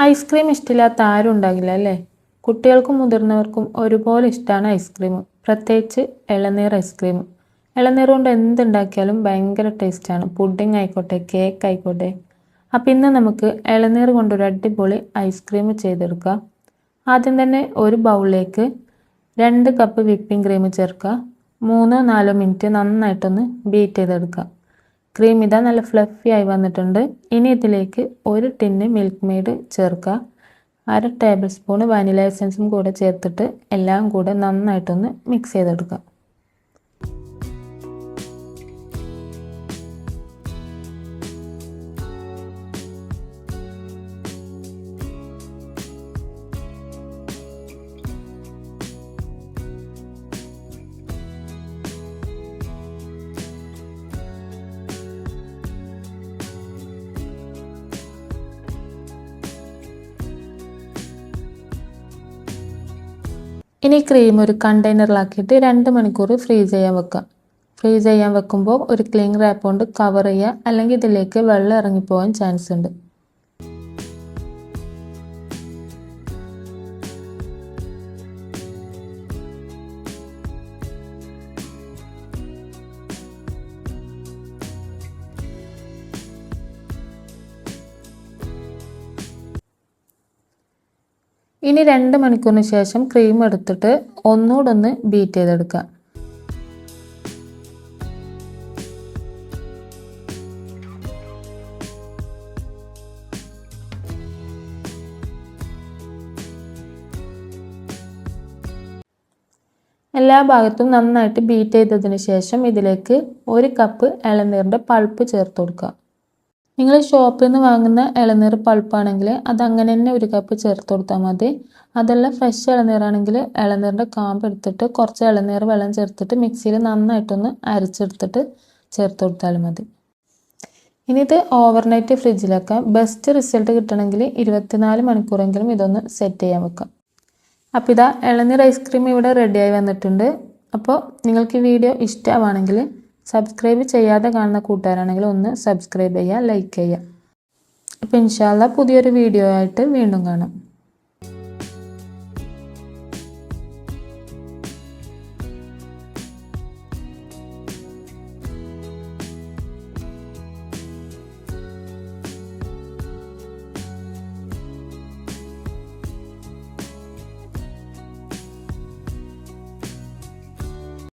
Ice cream ഇഷ്ടമില്ലാത്ത ആരും ഉണ്ടാകില്ല അല്ലേ? കുട്ടികൾക്കും മുതിർന്നവർക്കും ഒരുപോലെ ഇഷ്ടമാണ് ഐസ്ക്രീം, പ്രത്യേകിച്ച് ഇളനീർ ഐസ്ക്രീം. ഇളനീർ കൊണ്ട് എന്തുണ്ടാക്കിയാലും ഭയങ്കര ടേസ്റ്റാണ്. പുഡിംഗ് ആയിക്കോട്ടെ, കേക്ക് ആയിക്കോട്ടെ. അപ്പം ഇന്ന് നമുക്ക് ഇളനീർ കൊണ്ടൊരു അടിപൊളി ഐസ്ക്രീം ചെയ്തെടുക്കാം. ആദ്യം തന്നെ ഒരു ബൗളിലേക്ക് 2 കപ്പ് വിപ്പിംഗ് ക്രീം ചേർക്കുക. 3-4 മിനിറ്റ് നന്നായിട്ടൊന്ന് ബീറ്റ് ചെയ്തെടുക്കുക. ക്രീം ഇതാ നല്ല ഫ്ലഫി ആയി വന്നിട്ടുണ്ട്. ഇനി ഇതിലേക്ക് 1 ടിന്ന് മിൽക്ക് മെയ്ഡ് ചേർക്കുക. 1/2 ടേബിൾ സ്പൂൺ വാനില എസൻസും കൂടെ ചേർത്തിട്ട് എല്ലാം കൂടെ നന്നായിട്ടൊന്ന് മിക്സ് ചെയ്തെടുക്കുക. ഇനി ക്രീം ഒരു കണ്ടെയ്നറിലാക്കിയിട്ട് 2 മണിക്കൂർ ഫ്രീസ് ചെയ്യാൻ വെക്കുക. ഫ്രീസ് ചെയ്യാൻ വെക്കുമ്പോൾ ഒരു ക്ലിംഗ് റാപ്പ് കൊണ്ട് കവർ ചെയ്യുക, അല്ലെങ്കിൽ ഇതിലേക്ക് വെള്ളം ഇറങ്ങിപ്പോകാൻ ചാൻസ് ഉണ്ട്. ഇനി 2 മണിക്കൂറിന് ശേഷം ക്രീം എടുത്തിട്ട് ഒന്നുകൂടെ ഒന്ന് ബീറ്റ് ചെയ്തെടുക്കുക. എല്ലാ ഭാഗത്തും നന്നായിട്ട് ബീറ്റ് ചെയ്തതിന് ശേഷം ഇതിലേക്ക് 1 കപ്പ് ഇളനീരിൻ്റെ പൾപ്പ് ചേർത്ത് കൊടുക്കുക. നിങ്ങൾ ഷോപ്പിൽ നിന്ന് വാങ്ങുന്ന ഇളനീർ പൾപ്പാണെങ്കിൽ അതങ്ങനെ തന്നെ 1 കപ്പ് ചേർത്ത് കൊടുത്താൽ മതി. അതല്ല ഫ്രഷ് ഇളനീറാണെങ്കിൽ ഇളനീറിൻ്റെ കാമ്പ് എടുത്തിട്ട് കുറച്ച് ഇളനീർ വെള്ളം ചേർത്തിട്ട് മിക്സിയിൽ നന്നായിട്ടൊന്ന് അരച്ചെടുത്തിട്ട് ചേർത്ത് കൊടുത്താലും മതി. ഇനി ഇത് ഓവർനൈറ്റ് ഫ്രിഡ്ജിൽ വെക്കാം. ബെസ്റ്റ് റിസൾട്ട് കിട്ടണമെങ്കിൽ 24 മണിക്കൂറെങ്കിലും ഇതൊന്ന് സെറ്റ് ചെയ്യാൻ വെക്കാം. അപ്പോൾ ഇതാ ഇളനീർ ഐസ്ക്രീം ഇവിടെ റെഡിയായി വന്നിട്ടുണ്ട്. അപ്പോൾ നിങ്ങൾക്ക് ഈ വീഡിയോ ഇഷ്ടമാണെങ്കിൽ സബ്സ്ക്രൈബ് ചെയ്യാതെ കാണുന്ന കൂട്ടുകാരാണെങ്കിൽ ഒന്ന് സബ്സ്ക്രൈബ് ചെയ്യുക, ലൈക്ക് ചെയ്യുക. അപ്പോൾ ഇൻഷാ അല്ലാഹ് പുതിയൊരു വീഡിയോ ആയിട്ട് വീണ്ടും കാണാം.